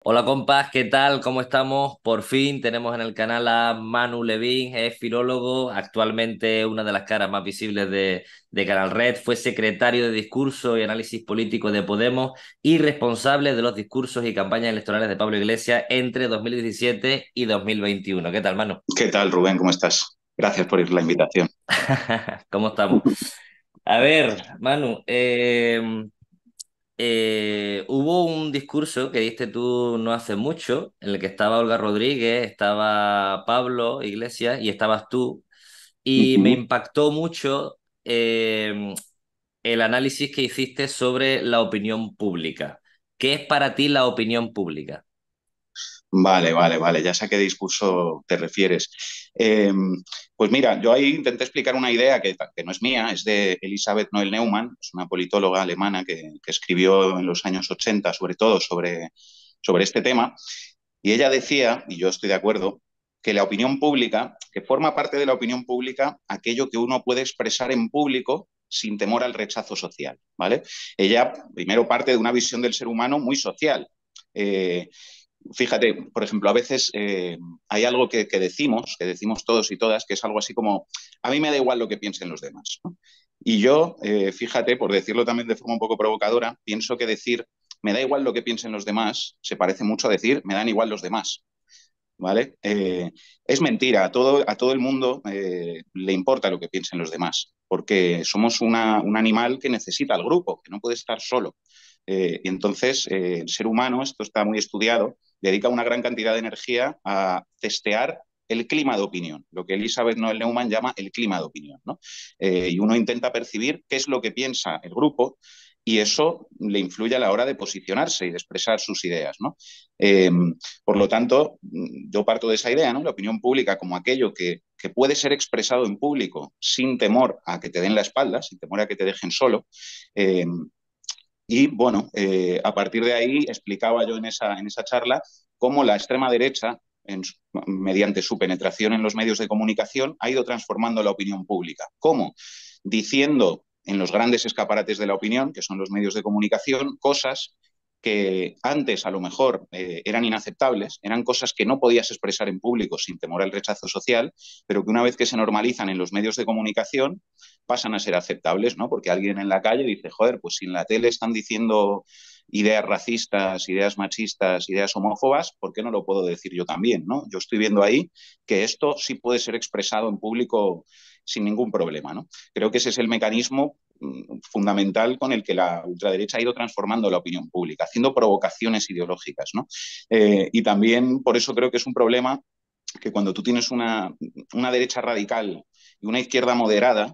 Hola compas, ¿qué tal? ¿Cómo estamos? Por fin tenemos en el canal a Manu Levín, es filólogo, actualmente una de las caras más visibles de Canal Red, fue secretario de Discurso y Análisis Político de Podemos y responsable de los discursos y campañas electorales de Pablo Iglesias entre 2017 y 2021. ¿Qué tal, Manu? ¿Qué tal, Rubén? ¿Cómo estás? Gracias por la invitación. ¿Cómo estamos? A ver, Manu, hubo un discurso que diste tú no hace mucho, en el que estaba Olga Rodríguez, estaba Pablo Iglesias y estabas tú, y me Ujú. impactó mucho el análisis que hiciste sobre la opinión pública. ¿Qué es para ti la opinión pública? Vale, ya sé a qué discurso te refieres. Eh, pues mira, yo ahí intenté explicar una idea que no es mía, es de Elisabeth Noel Neumann, es una politóloga alemana que escribió en los años 80 sobre todo sobre este tema, y ella decía, y yo estoy de acuerdo, que la opinión pública, que forma parte de la opinión pública aquello que uno puede expresar en público sin temor al rechazo social, ¿vale? Ella primero parte de una visión del ser humano muy social. Eh, Fíjate, por ejemplo, a veces hay algo que decimos todos y todas, que es algo así como, a mí me da igual lo que piensen los demás, ¿no? Y yo, fíjate, por decirlo también de forma un poco provocadora, pienso que decir, me da igual lo que piensen los demás, se parece mucho a decir, me dan igual los demás, ¿vale? Es mentira, a todo el mundo le importa lo que piensen los demás, porque somos un animal que necesita al grupo, que no puede estar solo. Y entonces, el ser humano, esto está muy estudiado, dedica una gran cantidad de energía a testear el clima de opinión, lo que Elizabeth Noel Neumann llama el clima de opinión, ¿no? Y uno intenta percibir qué es lo que piensa el grupo y eso le influye a la hora de posicionarse y de expresar sus ideas, ¿no? Eh, por lo tanto, yo parto de esa idea, ¿no? La opinión pública como aquello que puede ser expresado en público sin temor a que te den la espalda, sin temor a que te dejen solo. Eh, y bueno, a partir de ahí explicaba yo en esa charla cómo la extrema derecha, mediante su penetración en los medios de comunicación, ha ido transformando la opinión pública. ¿Cómo? Diciendo en los grandes escaparates de la opinión, que son los medios de comunicación, cosas que antes a lo mejor eran inaceptables, eran cosas que no podías expresar en público sin temor al rechazo social, pero que una vez que se normalizan en los medios de comunicación pasan a ser aceptables, ¿no? Porque alguien en la calle dice, joder, pues si en la tele están diciendo ideas racistas, ideas machistas, ideas homófobas, ¿por qué no lo puedo decir yo también, ¿no? Yo estoy viendo ahí que esto sí puede ser expresado en público sin ningún problema, ¿no? Creo que ese es el mecanismo fundamental con el que la ultraderecha ha ido transformando la opinión pública, haciendo provocaciones ideológicas, ¿no? Y también por eso creo que es un problema que cuando tú tienes una derecha radical y una izquierda moderada,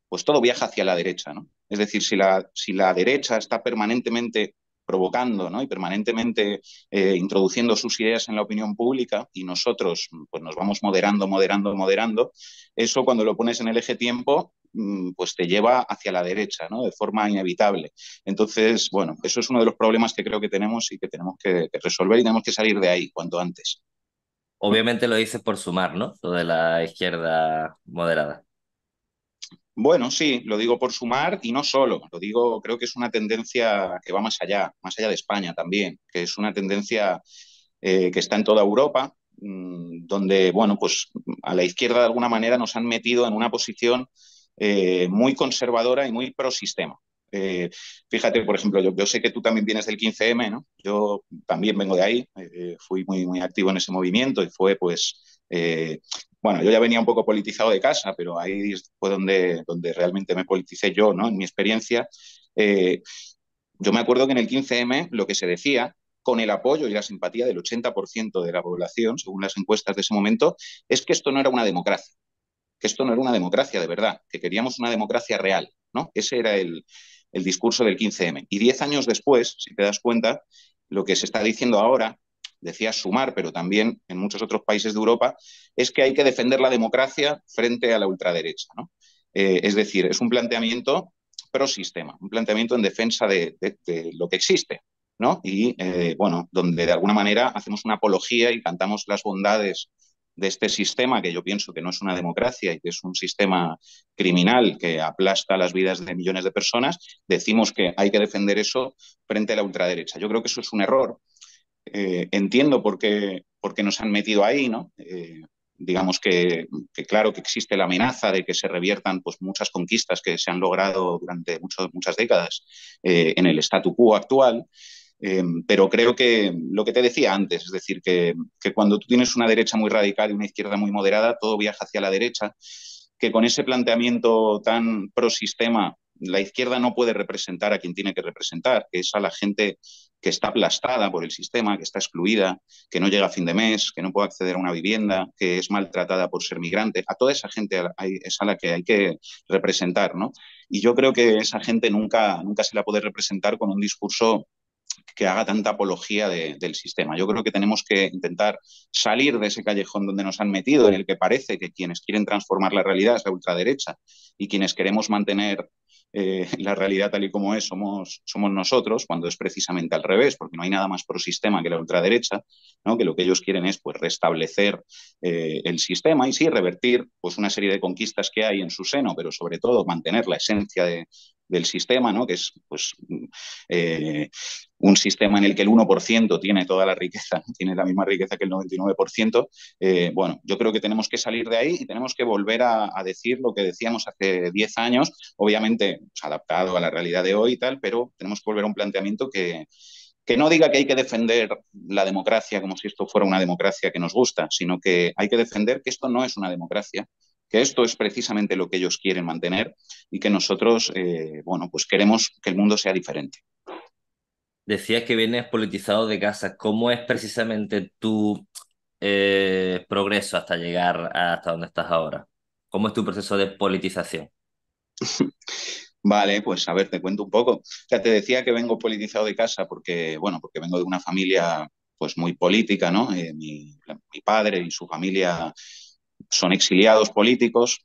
pues todo viaja hacia la derecha, ¿no? Es decir, si la derecha está permanentemente provocando, ¿no? Y permanentemente introduciendo sus ideas en la opinión pública y nosotros pues nos vamos moderando, eso cuando lo pones en el eje tiempo pues te lleva hacia la derecha, ¿no? De forma inevitable. Entonces, bueno, eso es uno de los problemas que creo que tenemos y que tenemos que resolver y tenemos que salir de ahí cuanto antes. Obviamente lo dices por sumar, ¿no? Lo de la izquierda moderada. Bueno, sí, lo digo por sumar y no solo, lo digo, creo que es una tendencia que va más allá de España también, que es una tendencia que está en toda Europa, donde, bueno, pues a la izquierda de alguna manera nos han metido en una posición muy conservadora y muy pro sistema. Eh, Fíjate, por ejemplo, yo sé que tú también vienes del 15M, ¿no? Yo también vengo de ahí, fui muy activo en ese movimiento y fue pues bueno, yo ya venía un poco politizado de casa, pero ahí fue donde realmente me politicé yo, ¿no? En mi experiencia. Eh, yo me acuerdo que en el 15M lo que se decía, con el apoyo y la simpatía del 80% de la población, según las encuestas de ese momento, es que esto no era una democracia, que esto no era una democracia de verdad, que queríamos una democracia real, ¿no? Ese era el discurso del 15M. Y 10 años después, si te das cuenta, lo que se está diciendo ahora, decía Sumar, pero también en muchos otros países de Europa, es que hay que defender la democracia frente a la ultraderecha, ¿no? Es decir, es un planteamiento pro sistema, un planteamiento en defensa de lo que existe, ¿no? Y bueno, donde de alguna manera hacemos una apología y cantamos las bondades de este sistema que yo pienso que no es una democracia y que es un sistema criminal que aplasta las vidas de millones de personas, decimos que hay que defender eso frente a la ultraderecha. Yo creo que eso es un error entiendo por qué nos han metido ahí, ¿no? Digamos que, claro que existe la amenaza de que se reviertan pues, muchas conquistas que se han logrado durante muchas décadas en el statu quo actual. Pero creo que lo que te decía antes, es decir, que cuando tú tienes una derecha muy radical y una izquierda muy moderada, todo viaja hacia la derecha, que con ese planteamiento tan pro sistema, la izquierda no puede representar a quien tiene que representar, que es a la gente que está aplastada por el sistema, que está excluida, que no llega a fin de mes, que no puede acceder a una vivienda, que es maltratada por ser migrante. A toda esa gente es a la que hay que representar, ¿no? Y yo creo que esa gente nunca se la puede representar con un discurso que haga tanta apología del sistema. Yo creo que tenemos que intentar salir de ese callejón donde nos han metido, en el que parece que quienes quieren transformar la realidad es la ultraderecha y quienes queremos mantener la realidad tal y como es somos nosotros, cuando es precisamente al revés, porque no hay nada más pro sistema que la ultraderecha, ¿no? Que lo que ellos quieren es pues, restablecer el sistema y sí, revertir pues, una serie de conquistas que hay en su seno, pero sobre todo mantener la esencia del sistema, ¿no? Que es pues, eh, un sistema en el que el 1% tiene toda la riqueza, tiene la misma riqueza que el 99%, bueno, yo creo que tenemos que salir de ahí y tenemos que volver a decir lo que decíamos hace 10 años, obviamente pues, adaptado a la realidad de hoy y tal, pero tenemos que volver a un planteamiento que no diga que hay que defender la democracia como si esto fuera una democracia que nos gusta, sino que hay que defender que esto no es una democracia, que esto es precisamente lo que ellos quieren mantener y que nosotros, bueno, pues queremos que el mundo sea diferente. Decías que vienes politizado de casa. ¿Cómo es precisamente tu progreso hasta llegar hasta donde estás ahora? ¿Cómo es tu proceso de politización? Vale, pues a ver, te cuento un poco. O sea, te decía que vengo politizado de casa porque, bueno, porque vengo de una familia pues muy política, ¿no? Mi padre y su familia son exiliados políticos,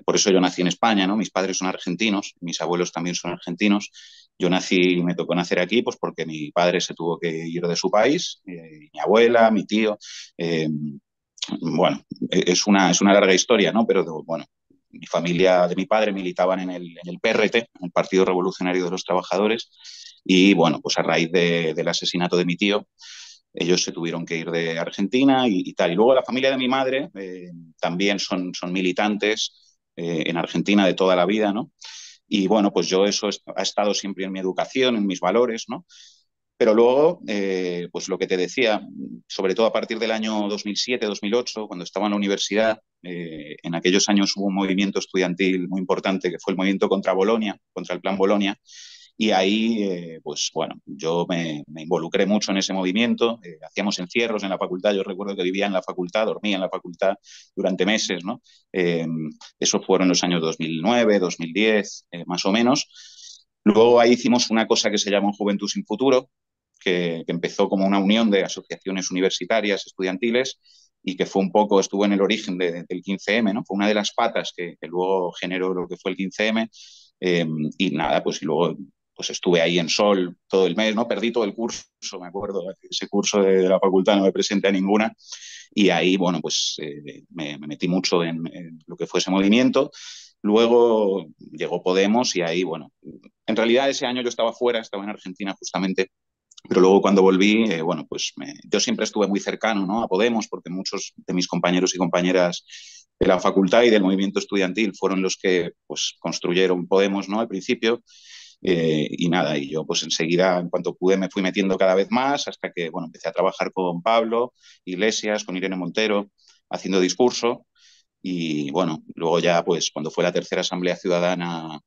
por eso yo nací en España, ¿no? Mis padres son argentinos, mis abuelos también son argentinos. Yo nací, me tocó nacer aquí, pues porque mi padre se tuvo que ir de su país, mi abuela, mi tío. Eh, bueno, es una larga historia, ¿no? Pero bueno, mi familia de mi padre militaban en el PRT, en el Partido Revolucionario de los Trabajadores, y bueno, pues a raíz del asesinato de mi tío, ellos se tuvieron que ir de Argentina y tal. Y luego la familia de mi madre también son militantes en Argentina de toda la vida, ¿no? Y bueno, pues yo eso ha estado siempre en mi educación, en mis valores, ¿no? Pero luego, pues lo que te decía, sobre todo a partir del año 2007-2008, cuando estaba en la universidad, en aquellos años hubo un movimiento estudiantil muy importante que fue el movimiento contra Bolonia, contra el Plan Bolonia, y ahí, pues bueno, yo me involucré mucho en ese movimiento, hacíamos encierros en la facultad, yo recuerdo que vivía en la facultad, dormía en la facultad durante meses, ¿no? Eso fueron los años 2009, 2010, más o menos. Luego ahí hicimos una cosa que se llamó Juventud sin Futuro, que empezó como una unión de asociaciones universitarias, estudiantiles, y que fue un poco, estuvo en el origen del 15M, ¿no? Fue una de las patas que luego generó lo que fue el 15M, y nada, pues y luego pues estuve ahí en Sol todo el mes, ¿no? Perdí todo el curso, me acuerdo, ese curso de la facultad no me presenté a ninguna, y ahí, bueno, pues me metí mucho en lo que fue ese movimiento. Luego llegó Podemos y ahí, bueno, en realidad ese año yo estaba fuera, estaba en Argentina justamente, pero luego cuando volví, bueno, pues yo siempre estuve muy cercano, ¿no? A Podemos, porque muchos de mis compañeros y compañeras de la facultad y del movimiento estudiantil fueron los que pues, construyeron Podemos, ¿no? Al principio. Y nada, y yo pues enseguida, en cuanto pude, me fui metiendo cada vez más hasta que, bueno, empecé a trabajar con Pablo Iglesias, con Irene Montero, haciendo discurso. Y bueno, luego ya, pues cuando fue la tercera Asamblea Ciudadana,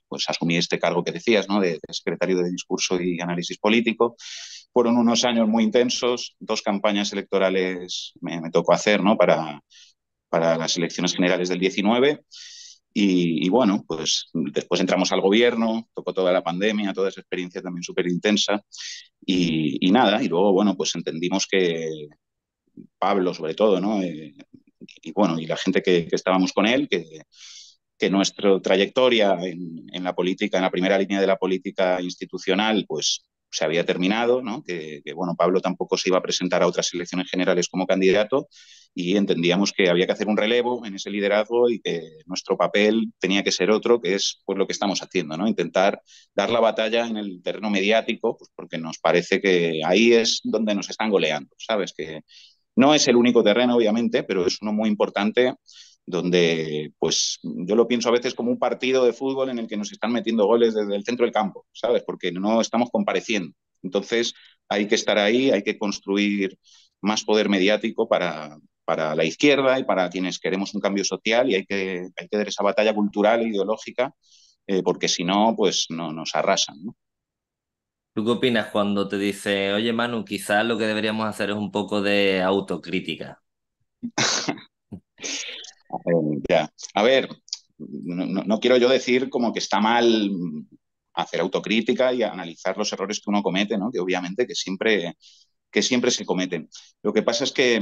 pues asumí este cargo que decías, ¿no? De secretario de Discurso y Análisis Político. Fueron unos años muy intensos, dos campañas electorales me tocó hacer, ¿no? Para las elecciones generales del 19. Y bueno, pues después entramos al gobierno, tocó toda la pandemia, toda esa experiencia también súper intensa. Y nada, y luego, bueno, pues entendimos que Pablo, sobre todo, ¿no? Y bueno, y la gente que estábamos con él, que nuestra trayectoria en la política, en la primera línea de la política institucional, pues se había terminado, ¿no? Bueno, Pablo tampoco se iba a presentar a otras elecciones generales como candidato y entendíamos que había que hacer un relevo en ese liderazgo y que nuestro papel tenía que ser otro, que es pues lo que estamos haciendo, ¿no? Intentar dar la batalla en el terreno mediático, pues porque nos parece que ahí es donde nos están goleando, ¿sabes? Que no es el único terreno, obviamente, pero es uno muy importante donde, pues, yo lo pienso a veces como un partido de fútbol en el que nos están metiendo goles desde el centro del campo, ¿sabes? Porque no estamos compareciendo. Entonces, hay que estar ahí, hay que construir más poder mediático para la izquierda y para quienes queremos un cambio social y hay que dar esa batalla cultural e ideológica, porque si no, pues no, nos arrasan, ¿no? ¿Tú qué opinas cuando te dice, oye Manu, quizás lo que deberíamos hacer es un poco de autocrítica? Ya. A ver, no quiero yo decir como que está mal hacer autocrítica y analizar los errores que uno comete, ¿no? Que obviamente que siempre se cometen. Lo que pasa es que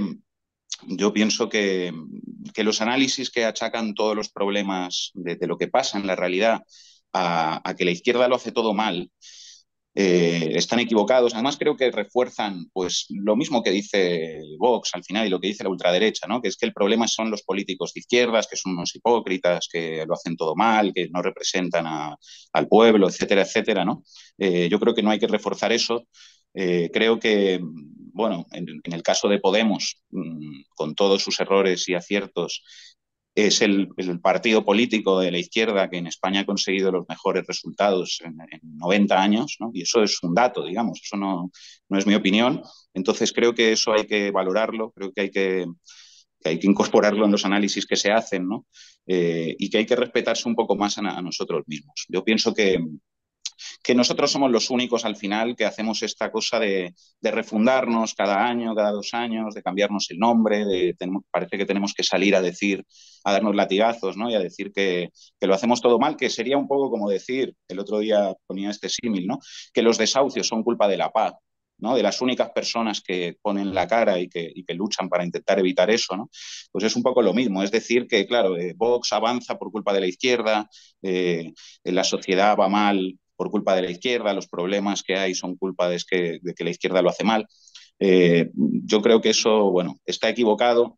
yo pienso que los análisis que achacan todos los problemas de lo que pasa en la realidad a que la izquierda lo hace todo mal, están equivocados. Además, creo que refuerzan pues, lo mismo que dice Vox al final y lo que dice la ultraderecha, ¿no? Que es que el problema son los políticos de izquierdas, que son unos hipócritas, que lo hacen todo mal, que no representan al pueblo, etcétera, etcétera, ¿no? Yo creo que no hay que reforzar eso. Creo que, bueno, en el caso de Podemos, con todos sus errores y aciertos, es el partido político de la izquierda que en España ha conseguido los mejores resultados en 90 años, ¿no? Y eso es un dato, digamos, eso no es mi opinión. Entonces creo que eso hay que valorarlo, creo que hay que incorporarlo en los análisis que se hacen, ¿no? Y que hay que respetarse un poco más a nosotros mismos. Yo pienso que nosotros somos los únicos al final que hacemos esta cosa de refundarnos cada año, cada 2 años, de cambiarnos el nombre, parece que tenemos que salir a decir, a darnos latigazos, ¿no? Y a decir que lo hacemos todo mal, que sería un poco como decir, el otro día ponía este símil, ¿no? Que los desahucios son culpa de la paz, ¿no? De las únicas personas que ponen la cara y que luchan para intentar evitar eso, ¿no? Pues es un poco lo mismo, es decir que, claro, Vox avanza por culpa de la izquierda, la sociedad va mal por culpa de la izquierda, los problemas que hay son culpa de que la izquierda lo hace mal. Yo creo que eso, bueno, está equivocado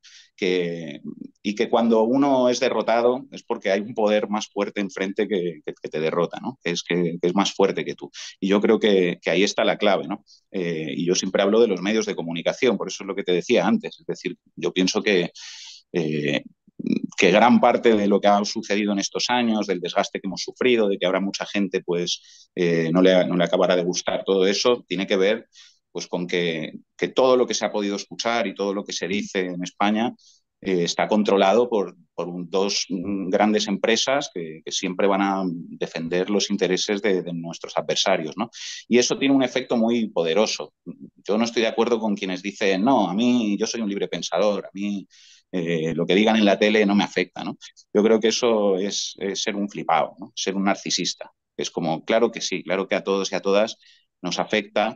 y que cuando uno es derrotado es porque hay un poder más fuerte enfrente que te derrota, ¿no? Que es más fuerte que tú. Y yo creo que ahí está la clave, ¿no? Y yo siempre hablo de los medios de comunicación, por eso es lo que te decía antes. Es decir, yo pienso eh, que gran parte de lo que ha sucedido en estos años, del desgaste que hemos sufrido, de que habrá mucha gente pues no le acabará de gustar todo eso, tiene que ver pues con que todo lo que se ha podido escuchar y todo lo que se dice en España está controlado por dos grandes empresas que siempre van a defender los intereses de nuestros adversarios, ¿no? Y eso tiene un efecto muy poderoso. Yo no estoy de acuerdo con quienes dicen, no, a mí yo soy un libre pensador, a mí lo que digan en la tele no me afecta, ¿no? Yo creo que eso es ser un flipado, ¿no? Ser un narcisista. Es como, claro que sí, claro que a todos y a todas nos afecta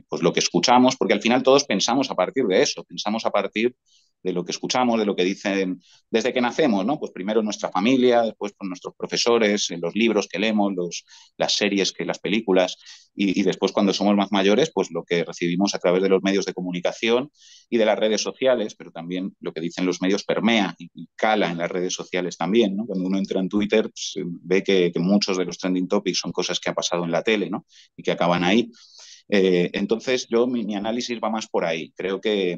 pues lo que escuchamos, porque al final todos pensamos a partir de eso, pensamos a partir de lo que escuchamos, de lo que dicen desde que nacemos, ¿no? Pues primero nuestra familia, después con nuestros profesores, en los libros que leemos, las series, las películas, y después cuando somos más mayores, pues lo que recibimos a través de los medios de comunicación y de las redes sociales, pero también lo que dicen los medios permea y cala en las redes sociales también, ¿no? Cuando uno entra en Twitter, pues, ve que muchos de los trending topics son cosas que ha pasado en la tele, ¿no? Y que acaban ahí. Entonces, mi análisis va más por ahí. Creo que,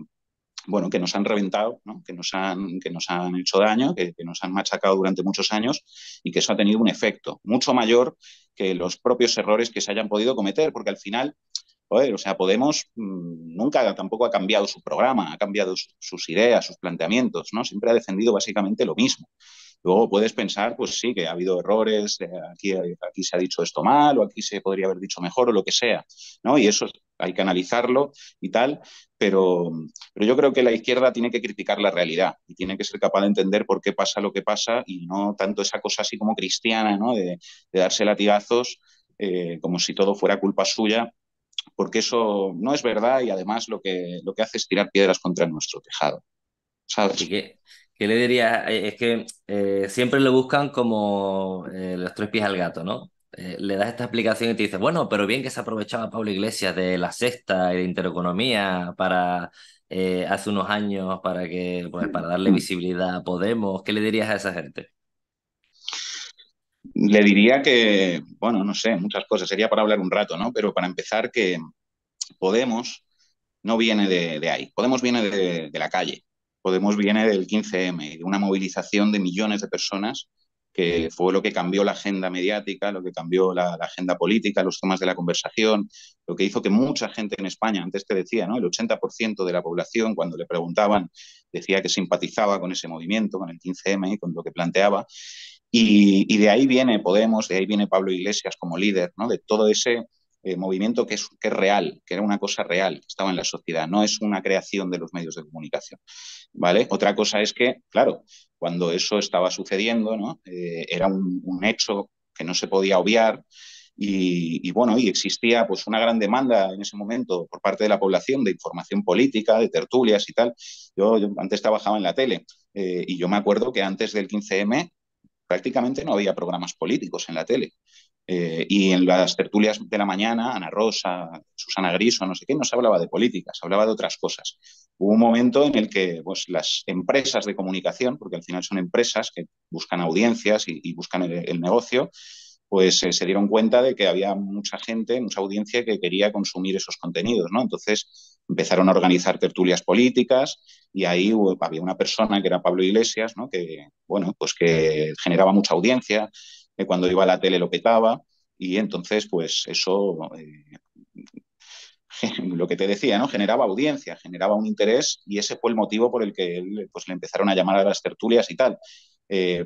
bueno, que nos han reventado, ¿no? Que nos han hecho daño, que nos han machacado durante muchos años y que eso ha tenido un efecto mucho mayor que los propios errores que se hayan podido cometer, porque al final, joder, o sea, Podemos nunca tampoco ha cambiado su programa, ha cambiado sus ideas, sus planteamientos, ¿no? Siempre ha defendido básicamente lo mismo. Luego puedes pensar, pues sí, que ha habido errores, aquí se ha dicho esto mal, o aquí se podría haber dicho mejor, o lo que sea, ¿no? Y eso hay que analizarlo y tal, pero yo creo que la izquierda tiene que criticar la realidad y tiene que ser capaz de entender por qué pasa lo que pasa y no tanto esa cosa así como cristiana, ¿no? De darse latigazos como si todo fuera culpa suya, porque eso no es verdad y además lo que hace es tirar piedras contra nuestro tejado, ¿Y ¿sabes? qué le dirías? Es que siempre le buscan como los tres pies al gato, ¿no? le das esta explicación y te dice, bueno, pero bien que se aprovechaba Pablo Iglesias de la sexta y de Intereconomía para hace unos años para que, pues, para darle visibilidad a Podemos. ¿Qué le dirías a esa gente? Le diría que, bueno, no sé, muchas cosas. Sería para hablar un rato, ¿no? Pero para empezar, que Podemos no viene de ahí. Podemos viene de la calle. Podemos viene del 15M, de una movilización de millones de personas que fue lo que cambió la agenda mediática, lo que cambió la agenda política, los temas de la conversación, lo que hizo que mucha gente en España, antes te decía, ¿no? El 80% de la población, cuando le preguntaban, decía que simpatizaba con ese movimiento, con el 15M y con lo que planteaba. Y de ahí viene Podemos, de ahí viene Pablo Iglesias como líder, ¿no? De todo ese movimiento que es real, que era una cosa real, que estaba en la sociedad, no es una creación de los medios de comunicación. ¿Vale? Otra cosa es que, claro, cuando eso estaba sucediendo, ¿no? Era un hecho que no se podía obviar y, bueno, y existía pues una gran demanda en ese momento por parte de la población de información política, de tertulias y tal. Yo antes trabajaba en la tele y yo me acuerdo que antes del 15M prácticamente no había programas políticos en la tele. Y en las tertulias de la mañana, Ana Rosa, Susana Griso, no sé qué, no se hablaba de política, se hablaba de otras cosas. Hubo un momento en el que pues, las empresas de comunicación, porque al final son empresas que buscan audiencias y buscan el negocio, pues se dieron cuenta de que había mucha gente, mucha audiencia que quería consumir esos contenidos, ¿no? Entonces empezaron a organizar tertulias políticas y ahí había una persona que era Pablo Iglesias, ¿no? Que, bueno, pues que generaba mucha audiencia, que cuando iba a la tele lo petaba y entonces, pues eso, lo que te decía, ¿no? Generaba audiencia, generaba un interés y ese fue el motivo por el que él, pues, le empezaron a llamar a las tertulias y tal. Eh,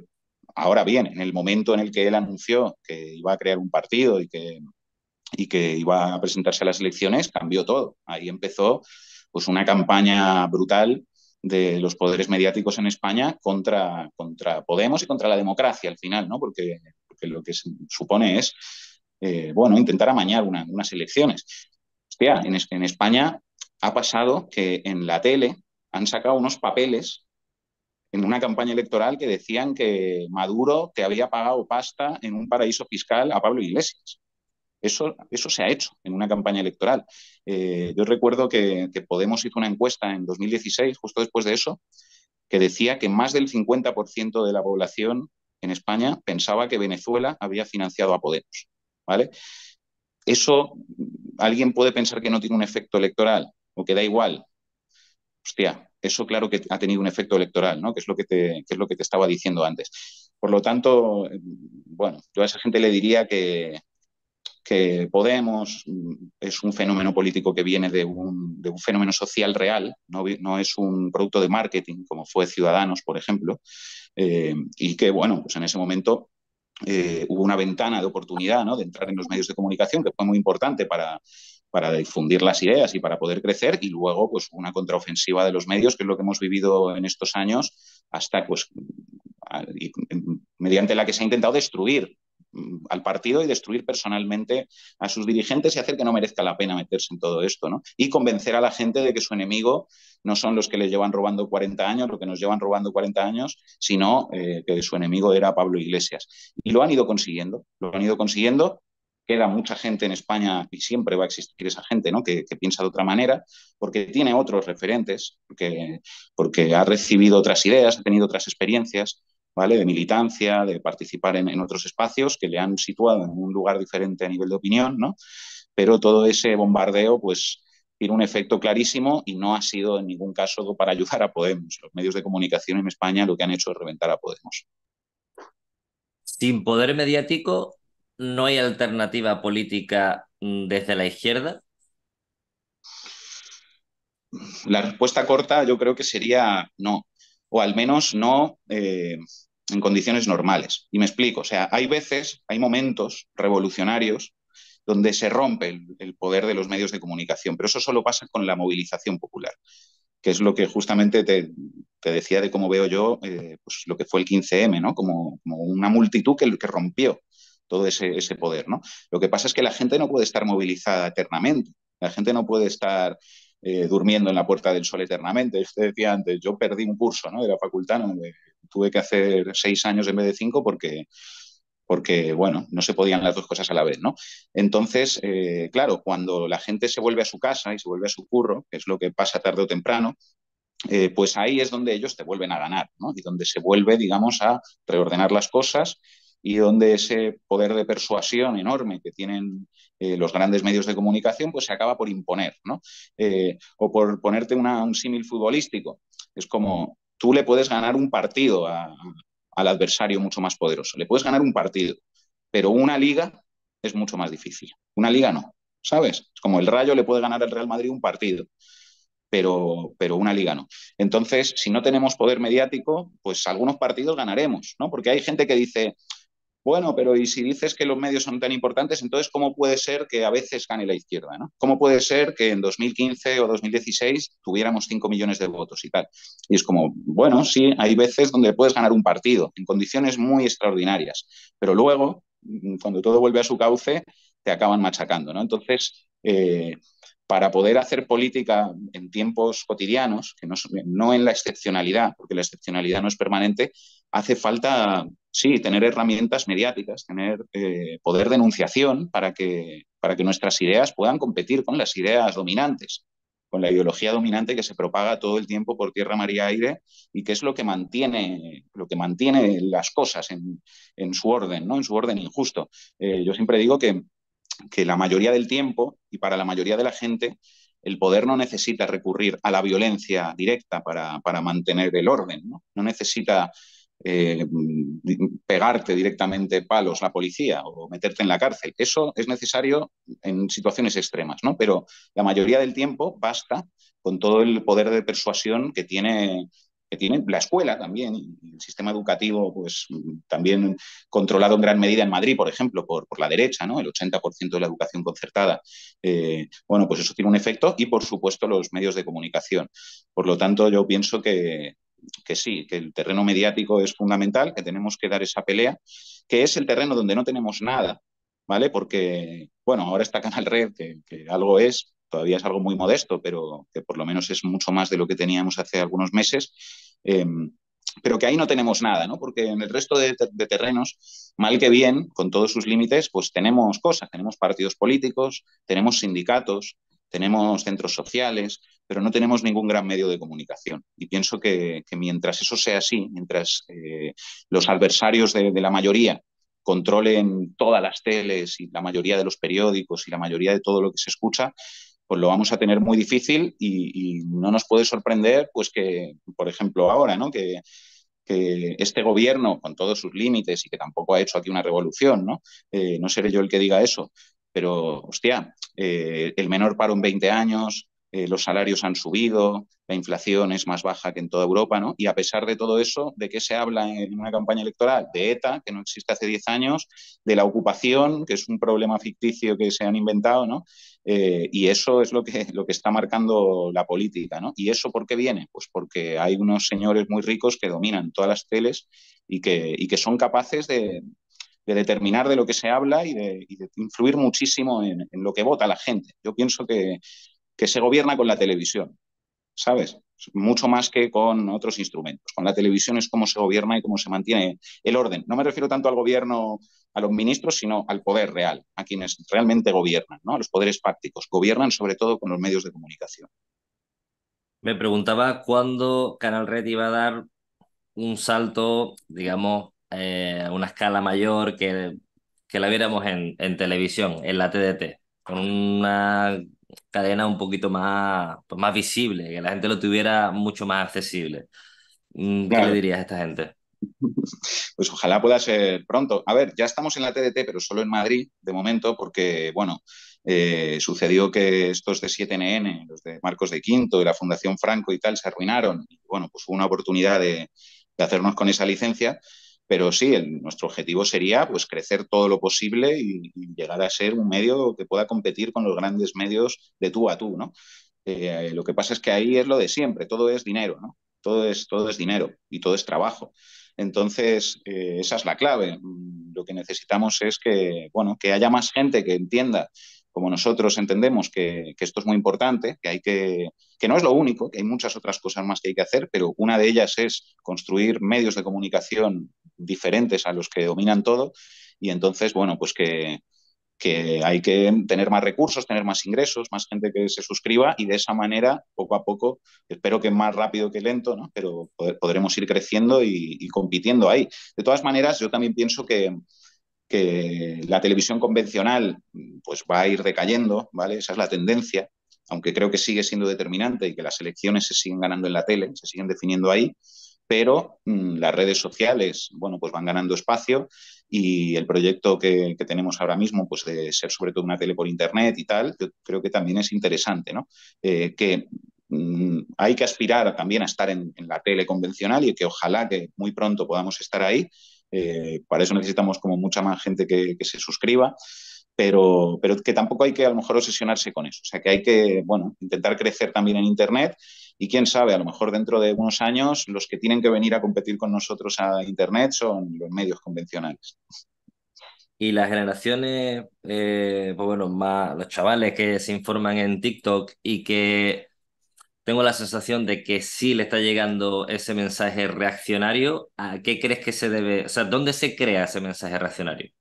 Ahora bien, en el momento en el que él anunció que iba a crear un partido y que iba a presentarse a las elecciones, cambió todo. Ahí empezó pues una campaña brutal de los poderes mediáticos en España contra Podemos y contra la democracia al final, ¿no? Porque lo que se supone es, bueno, intentar amañar unas elecciones. Hostia, en España ha pasado que en la tele han sacado unos papeles en una campaña electoral que decían que Maduro te había pagado pasta en un paraíso fiscal a Pablo Iglesias. Eso se ha hecho en una campaña electoral. Yo recuerdo que Podemos hizo una encuesta en 2016, justo después de eso, que decía que más del 50% de la población en España pensaba que Venezuela había financiado a Podemos. ¿Vale? Eso, alguien puede pensar que no tiene un efecto electoral o que da igual. Hostia, eso claro que ha tenido un efecto electoral, ¿no? Que es lo que te estaba diciendo antes. Por lo tanto, bueno, yo a esa gente le diría que Podemos es un fenómeno político que viene de un fenómeno social real, no es un producto de marketing como fue Ciudadanos, por ejemplo, y que, bueno, pues en ese momento hubo una ventana de oportunidad, ¿no? De entrar en los medios de comunicación que fue muy importante para difundir las ideas y para poder crecer y luego pues una contraofensiva de los medios, que es lo que hemos vivido en estos años, hasta pues mediante la que se ha intentado destruir al partido y destruir personalmente a sus dirigentes y hacer que no merezca la pena meterse en todo esto, ¿no? Y convencer a la gente de que su enemigo no son los que les llevan robando 40 años, lo que nos llevan robando 40 años, sino que su enemigo era Pablo Iglesias. Y lo han ido consiguiendo, lo han ido consiguiendo. Queda mucha gente en España y siempre va a existir esa gente, ¿no? que piensa de otra manera, porque tiene otros referentes, porque ha recibido otras ideas, ha tenido otras experiencias, ¿vale? De militancia, de participar en otros espacios que le han situado en un lugar diferente a nivel de opinión, ¿no? Pero todo ese bombardeo, pues, tiene un efecto clarísimo y no ha sido en ningún caso para ayudar a Podemos. Los medios de comunicación en España lo que han hecho es reventar a Podemos. Sin poder mediático, no hay alternativa política desde la izquierda. La respuesta corta yo creo que sería no, o al menos no en condiciones normales. Y me explico, o sea, hay veces, hay momentos revolucionarios donde se rompe el poder de los medios de comunicación, pero eso solo pasa con la movilización popular, que es lo que justamente te decía de cómo veo yo pues lo que fue el 15M, ¿no? Como una multitud que rompió todo ese poder, ¿no? Lo que pasa es que la gente no puede estar movilizada eternamente, la gente no puede estar durmiendo en la Puerta del Sol eternamente. Usted decía antes, yo perdí un curso, ¿no? De la facultad, ¿no? Tuve que hacer 6 años en vez de 5 porque porque, bueno, no se podían las dos cosas a la vez, ¿no? Entonces, claro, cuando la gente se vuelve a su casa y se vuelve a su curro, que es lo que pasa tarde o temprano, pues ahí es donde ellos te vuelven a ganar, ¿no? Y donde se vuelve, digamos, a reordenar las cosas y donde ese poder de persuasión enorme que tienen los grandes medios de comunicación, pues se acaba por imponer, ¿no? O por ponerte un símil futbolístico, es como tú le puedes ganar un partido al adversario mucho más poderoso, le puedes ganar un partido, pero una liga es mucho más difícil. Una liga no, ¿sabes? Es como el Rayo le puede ganar al Real Madrid un partido, pero una liga no. Entonces, si no tenemos poder mediático, pues algunos partidos ganaremos, ¿no? Porque hay gente que dice, bueno, pero ¿y si dices que los medios son tan importantes, entonces cómo puede ser que a veces gane la izquierda, ¿no? ¿Cómo puede ser que en 2015 o 2016 tuviéramos 5 millones de votos y tal? Y es como, bueno, sí, hay veces donde puedes ganar un partido en condiciones muy extraordinarias, pero luego, cuando todo vuelve a su cauce, te acaban machacando, ¿no? Entonces, para poder hacer política en tiempos cotidianos, que no en la excepcionalidad, porque la excepcionalidad no es permanente, hace falta, sí, tener herramientas mediáticas, tener poder de enunciación para que nuestras ideas puedan competir con las ideas dominantes, con la ideología dominante que se propaga todo el tiempo por tierra, mar y aire y que es lo que mantiene las cosas en su orden, ¿no? En su orden injusto. Yo siempre digo que la mayoría del tiempo y para la mayoría de la gente el poder no necesita recurrir a la violencia directa para mantener el orden, ¿no? No necesita eh, pegarte directamente palos la policía o meterte en la cárcel. Eso es necesario en situaciones extremas, ¿no? Pero la mayoría del tiempo basta con todo el poder de persuasión que tiene la escuela también, y el sistema educativo, pues también controlado en gran medida en Madrid, por ejemplo, por la derecha, ¿no? El 80% de la educación concertada. Bueno, pues eso tiene un efecto y, por supuesto, los medios de comunicación. Por lo tanto, yo pienso que sí, que el terreno mediático es fundamental, que tenemos que dar esa pelea, que es el terreno donde no tenemos nada, ¿vale? Porque, bueno, ahora está Canal Red, que algo es, todavía es algo muy modesto, pero que por lo menos es mucho más de lo que teníamos hace algunos meses. Eh, pero que ahí no tenemos nada, ¿no? Porque en el resto de terrenos, mal que bien, con todos sus límites, pues tenemos cosas, tenemos partidos políticos, tenemos sindicatos, tenemos centros sociales, pero no tenemos ningún gran medio de comunicación. Y pienso que mientras eso sea así, mientras los adversarios de la mayoría controlen todas las teles y la mayoría de los periódicos y la mayoría de todo lo que se escucha, pues lo vamos a tener muy difícil y no nos puede sorprender, pues que, por ejemplo, ahora, ¿no? Que este gobierno, con todos sus límites y que tampoco ha hecho aquí una revolución, ¿no? No seré yo el que diga eso, pero, hostia, el menor paro en 20 años, los salarios han subido, la inflación es más baja que en toda Europa, ¿no? Y a pesar de todo eso, ¿de qué se habla en una campaña electoral? De ETA, que no existe hace 10 años, de la ocupación, que es un problema ficticio que se han inventado, ¿no? Y eso es lo que está marcando la política, ¿no? ¿Y eso por qué viene? Pues porque hay unos señores muy ricos que dominan todas las teles y que son capaces de determinar de lo que se habla y de influir muchísimo en lo que vota la gente. Yo pienso que se gobierna con la televisión, ¿sabes? Mucho más que con otros instrumentos. Con la televisión es cómo se gobierna y cómo se mantiene el orden. No me refiero tanto al gobierno, a los ministros, sino al poder real, a quienes realmente gobiernan, ¿no? A los poderes fácticos. Gobiernan sobre todo con los medios de comunicación. Me preguntaba cuándo Canal Red iba a dar un salto, digamos, a una escala mayor que la viéramos en televisión, en la TDT, con una cadena un poquito más, pues, más visible, que la gente lo tuviera mucho más accesible. ¿Qué le Claro. dirías a esta gente? Pues ojalá pueda ser pronto. A ver, ya estamos en la TDT, pero solo en Madrid de momento, porque, bueno, sucedió que estos de 7NN, los de Marcos de Quinto y la Fundación Franco y tal, se arruinaron. Y, bueno, pues hubo una oportunidad de hacernos con esa licencia. Pero sí, nuestro objetivo sería pues crecer todo lo posible y llegar a ser un medio que pueda competir con los grandes medios de tú a tú, ¿no? Lo que pasa es que ahí es lo de siempre, todo es dinero, ¿no? Todo es dinero y todo es trabajo. Entonces, esa es la clave. Lo que necesitamos es que, bueno, que haya más gente que entienda, como nosotros entendemos, que esto es muy importante, que no es lo único, que hay muchas otras cosas más que hay que hacer, pero una de ellas es construir medios de comunicación diferentes a los que dominan todo y entonces, bueno, pues que hay que tener más recursos, tener más ingresos, más gente que se suscriba y de esa manera, poco a poco, espero que más rápido que lento, ¿no? Pero podremos ir creciendo y compitiendo ahí. De todas maneras, yo también pienso que la televisión convencional pues va a ir decayendo, ¿vale? Esa es la tendencia, aunque creo que sigue siendo determinante y que las elecciones se siguen ganando en la tele, se siguen definiendo ahí, pero las redes sociales, bueno, pues van ganando espacio y el proyecto que tenemos ahora mismo, pues de ser sobre todo una tele por internet y tal, yo creo que también es interesante, ¿no? Que hay que aspirar también a estar en la tele convencional y que ojalá que muy pronto podamos estar ahí. Para eso necesitamos como mucha más gente que se suscriba, pero que tampoco hay que a lo mejor obsesionarse con eso. O sea, que hay que, bueno, intentar crecer también en Internet y quién sabe, a lo mejor dentro de unos años los que tienen que venir a competir con nosotros a Internet son los medios convencionales. Y las generaciones, pues bueno, más los chavales que se informan en TikTok y que tengo la sensación de que sí le está llegando ese mensaje reaccionario, ¿a qué crees que se debe? O sea, ¿dónde se crea ese mensaje reaccionario?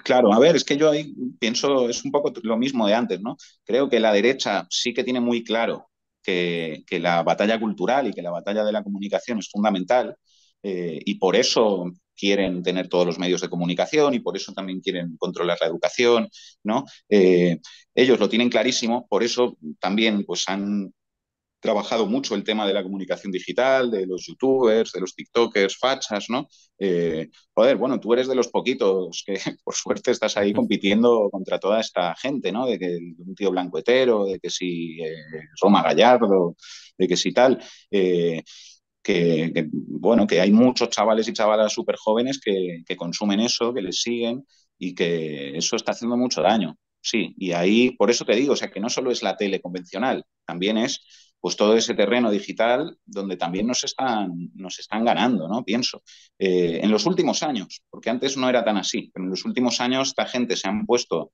Claro, a ver, es que yo ahí pienso, es un poco lo mismo de antes, ¿no? Creo que la derecha sí que tiene muy claro que la batalla cultural y que la batalla de la comunicación es fundamental y por eso quieren tener todos los medios de comunicación y por eso también quieren controlar la educación, ¿no? Ellos lo tienen clarísimo, por eso también pues han trabajado mucho el tema de la comunicación digital, de los youtubers, de los tiktokers, fachas, ¿no? Joder, bueno, tú eres de los poquitos que por suerte estás ahí compitiendo contra toda esta gente, ¿no? De que un tío blanco hetero, de que si Roma Gallardo, de que si tal. Bueno, que hay muchos chavales y chavalas súper jóvenes que consumen eso, que les siguen y que eso está haciendo mucho daño. Sí, y ahí, por eso te digo, o sea, que no solo es la tele convencional, también es pues todo ese terreno digital donde también nos están ganando, ¿no? Pienso. En los últimos años, porque antes no era tan así, pero en los últimos años esta gente se han puesto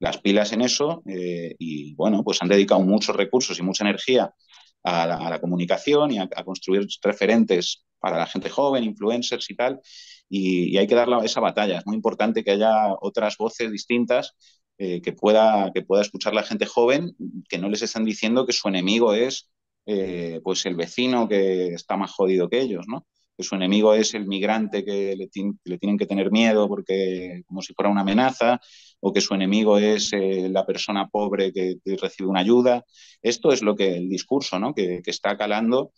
las pilas en eso y bueno, pues han dedicado muchos recursos y mucha energía a la comunicación y a construir referentes para la gente joven, influencers y tal, y hay que dar esa batalla. Es muy importante que haya otras voces distintas que pueda escuchar la gente joven, que no les están diciendo que su enemigo es pues el vecino que está más jodido que ellos, ¿no? Que su enemigo es el migrante que le tienen que tener miedo porque como si fuera una amenaza, o que su enemigo es la persona pobre que recibe una ayuda. Esto es lo que el discurso, ¿no? Que está calando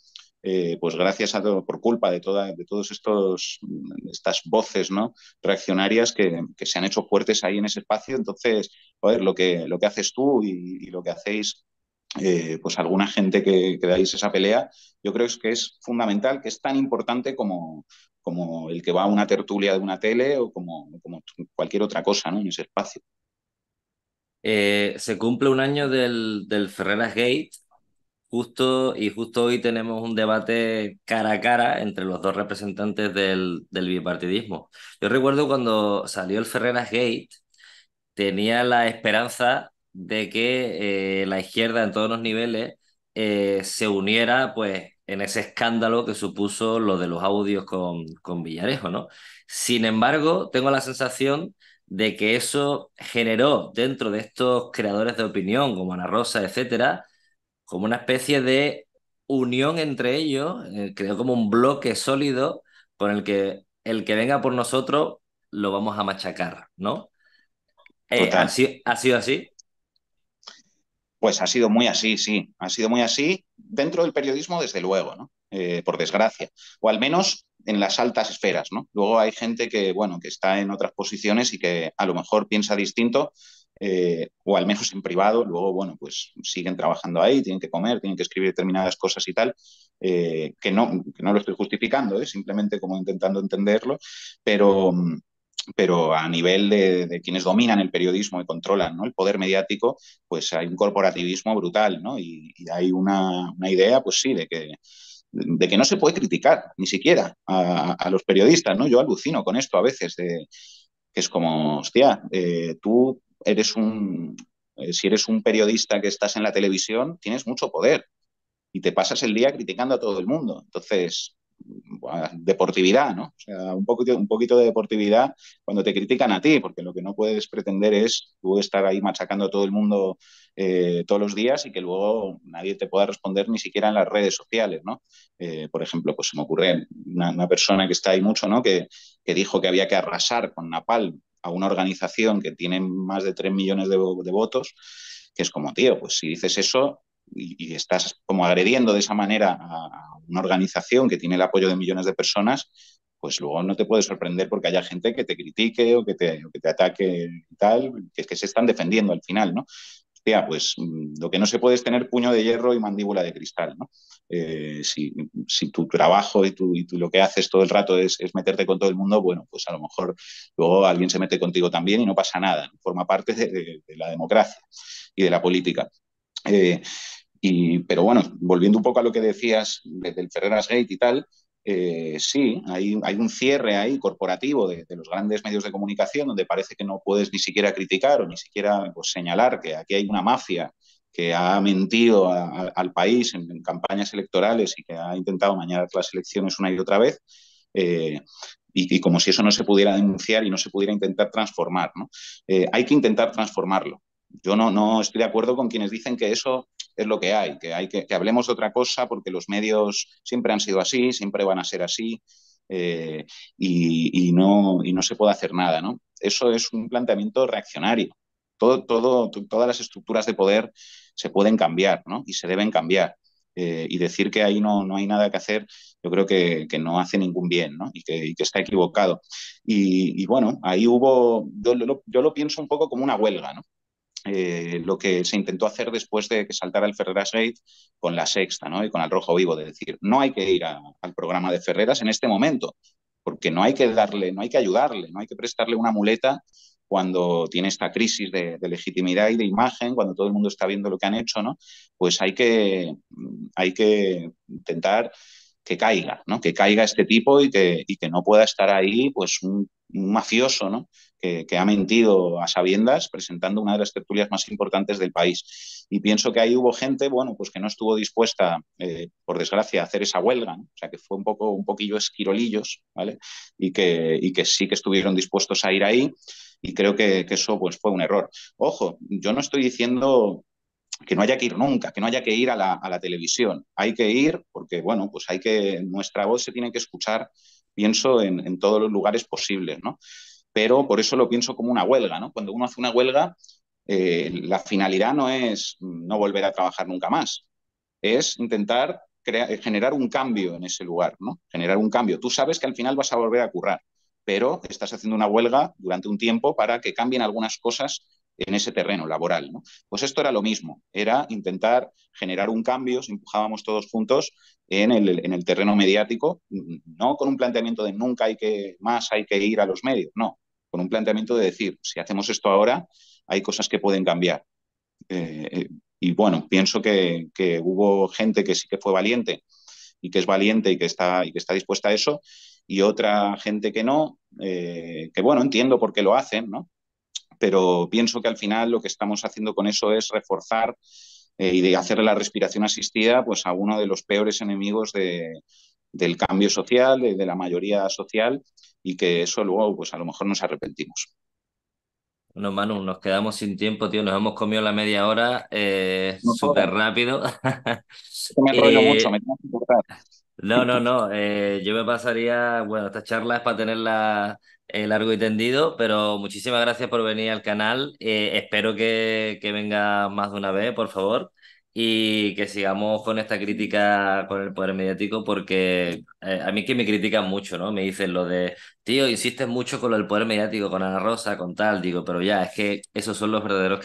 pues gracias a todo, por culpa de todos estas voces, ¿no? Reaccionarias que se han hecho fuertes ahí en ese espacio. Entonces, joder, lo que haces tú y lo que hacéis pues alguna gente que dais esa pelea, yo creo que es fundamental, que es tan importante como el que va a una tertulia de una tele o como cualquier otra cosa, ¿no? En ese espacio. Se cumple un año del Ferreras Gate. Justo hoy tenemos un debate cara a cara entre los dos representantes del bipartidismo. Yo recuerdo cuando salió el Ferreras Gate, tenía la esperanza de que la izquierda en todos los niveles se uniera pues en ese escándalo que supuso lo de los audios con Villarejo, ¿no? Sin embargo, tengo la sensación de que eso generó dentro de estos creadores de opinión, como Ana Rosa, etcétera, como una especie de unión entre ellos, creó como un bloque sólido con el que venga por nosotros lo vamos a machacar, ¿no? Total. Ha sido así. Pues ha sido muy así, sí, ha sido muy así dentro del periodismo, desde luego, ¿no? Por desgracia, o al menos en las altas esferas, ¿no? Luego hay gente que, bueno, que está en otras posiciones y que a lo mejor piensa distinto, o al menos en privado, luego, bueno, pues siguen trabajando ahí, tienen que comer, tienen que escribir determinadas cosas y tal, que no lo estoy justificando, simplemente como intentando entenderlo, pero, pero a nivel de quienes dominan el periodismo y controlan, ¿no? El poder mediático, pues hay un corporativismo brutal, ¿no? Y hay una idea, pues sí, de que no se puede criticar ni siquiera a los periodistas, ¿no? Yo alucino con esto a veces, que es como, hostia, tú eres si eres un periodista que estás en la televisión, tienes mucho poder y te pasas el día criticando a todo el mundo. Entonces, deportividad, ¿no? O sea, un poquito de deportividad cuando te critican a ti, porque lo que no puedes pretender es tú estar ahí machacando a todo el mundo todos los días y que luego nadie te pueda responder ni siquiera en las redes sociales, ¿no? Por ejemplo, pues se me ocurre una persona que está ahí mucho, ¿no? Que dijo que había que arrasar con Napalm a una organización que tiene más de 3 millones de votos, que es como, tío, pues si dices eso y estás como agrediendo de esa manera a una organización que tiene el apoyo de millones de personas, pues luego no te puede sorprender porque haya gente que te critique o que te ataque y tal, que se están defendiendo al final, ¿no? Hostia, pues lo que no se puede es tener puño de hierro y mandíbula de cristal, ¿no? Si tu trabajo y lo que haces todo el rato es meterte con todo el mundo, bueno, pues a lo mejor luego alguien se mete contigo también y no pasa nada, ¿no? Forma parte de la democracia y de la política. Eh, pero bueno, volviendo un poco a lo que decías del Ferreras Gate y tal, sí, hay un cierre ahí corporativo de los grandes medios de comunicación donde parece que no puedes ni siquiera criticar o ni siquiera pues, señalar que aquí hay una mafia que ha mentido al país en campañas electorales y que ha intentado mañar las elecciones una y otra vez. Eh, y como si eso no se pudiera denunciar y no se pudiera intentar transformar, ¿no? Hay que intentar transformarlo. Yo no estoy de acuerdo con quienes dicen que eso es lo que hay, que hablemos de otra cosa porque los medios siempre han sido así, siempre van a ser así y no se puede hacer nada, ¿no? Eso es un planteamiento reaccionario. Todas las estructuras de poder se pueden cambiar, ¿no? Y se deben cambiar. Y decir que ahí no hay nada que hacer, yo creo que no hace ningún bien, ¿no? Y que está equivocado. Bueno, ahí hubo, yo lo pienso un poco como una huelga, ¿no? Lo que se intentó hacer después de que saltara el Ferreras Gate con la Sexta, ¿no? Y con el Rojo Vivo, de decir, no hay que ir al programa de Ferreras en este momento, porque no hay que darle, no hay que ayudarle, no hay que prestarle una muleta cuando tiene esta crisis de legitimidad y de imagen, cuando todo el mundo está viendo lo que han hecho, ¿no? Pues hay que intentar que caiga, ¿no? Que caiga este tipo y que no pueda estar ahí, pues un mafioso, ¿no? Que ha mentido a sabiendas presentando una de las tertulias más importantes del país. Y pienso que ahí hubo gente, bueno, pues que no estuvo dispuesta, por desgracia, a hacer esa huelga, ¿no? O sea, que fue un poquillo esquirolillos, ¿vale? Y que sí que estuvieron dispuestos a ir ahí y creo que eso pues fue un error. Ojo, yo no estoy diciendo que no haya que ir nunca, que no haya que ir a la televisión. Hay que ir porque, bueno, pues nuestra voz se tiene que escuchar, pienso, en todos los lugares posibles, ¿no? Pero por eso lo pienso como una huelga, ¿no? Cuando uno hace una huelga, la finalidad no es no volver a trabajar nunca más, es intentar generar un cambio en ese lugar, ¿no? Generar un cambio. Tú sabes que al final vas a volver a currar, pero estás haciendo una huelga durante un tiempo para que cambien algunas cosas en ese terreno laboral, ¿no? Pues esto era lo mismo, era intentar generar un cambio, si empujábamos todos juntos en el terreno mediático, no con un planteamiento de nunca hay que ir a los medios, no, con un planteamiento de decir, si hacemos esto ahora, hay cosas que pueden cambiar. Y bueno, pienso que hubo gente que sí que fue valiente y que es valiente y que está dispuesta a eso, y otra gente que no, que bueno, entiendo por qué lo hacen, ¿no? Pero pienso que al final lo que estamos haciendo con eso es reforzar y de hacer la respiración asistida pues a uno de los peores enemigos del cambio social, de la mayoría social, y que eso luego pues a lo mejor nos arrepentimos. Bueno, Manu, nos quedamos sin tiempo, tío. Nos hemos comido la media hora No súper jodas, rápido. que me enrollo mucho, Eh, me tengo que cortar. no. Yo me pasaría, bueno, esta charla es para tenerla largo y tendido, pero muchísimas gracias por venir al canal. Espero que venga más de una vez, por favor, y que sigamos con esta crítica con el poder mediático, porque a mí que me critican mucho, ¿no? Me dicen lo de, tío, insistes mucho con lo del poder mediático, con Ana Rosa, con tal, digo, pero ya, es que esos son los verdaderos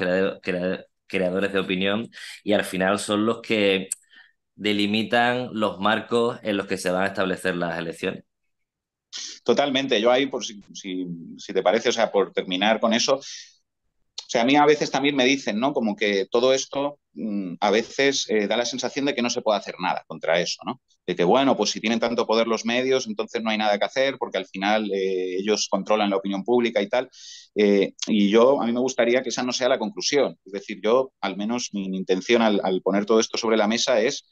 creadores de opinión y al final son los que delimitan los marcos en los que se van a establecer las elecciones. Totalmente, yo ahí, si te parece, o sea, por terminar con eso, o sea, a mí a veces también me dicen, ¿no? Como que todo esto a veces da la sensación de que no se puede hacer nada contra eso, ¿no? De que, bueno, pues si tienen tanto poder los medios, entonces no hay nada que hacer porque al final ellos controlan la opinión pública y tal. A mí me gustaría que esa no sea la conclusión. Es decir, yo, al menos mi intención al poner todo esto sobre la mesa es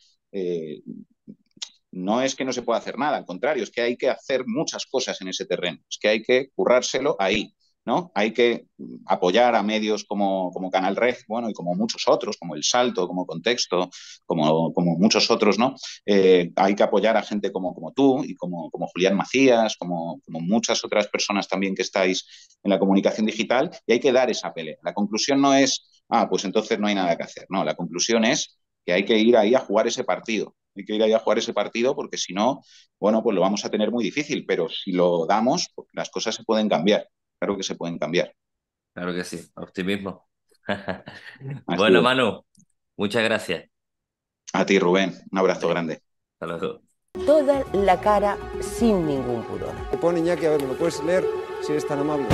no es que no se pueda hacer nada, al contrario, es que hay que hacer muchas cosas en ese terreno, es que hay que currárselo ahí, ¿no? Hay que apoyar a medios como Canal Red, bueno, y como muchos otros, como El Salto, como Contexto, como muchos otros, ¿no? Hay que apoyar a gente como tú y como Julián Macías, como muchas otras personas también que estáis en la comunicación digital, y hay que dar esa pelea. La conclusión no es, pues entonces no hay nada que hacer, no, la conclusión es que hay que ir ahí a jugar ese partido. Hay que ir ahí a jugar ese partido porque si no, bueno, pues lo vamos a tener muy difícil, pero si lo damos, pues las cosas se pueden cambiar. Claro que se pueden cambiar. Claro que sí, optimismo. Así Bueno, es. Manu, muchas gracias. A ti, Rubén, un abrazo Venga, grande. hasta luego. Toda la cara sin ningún pudor. Te pone Iñaki, a ver, ¿me lo puedes leer si eres tan amable?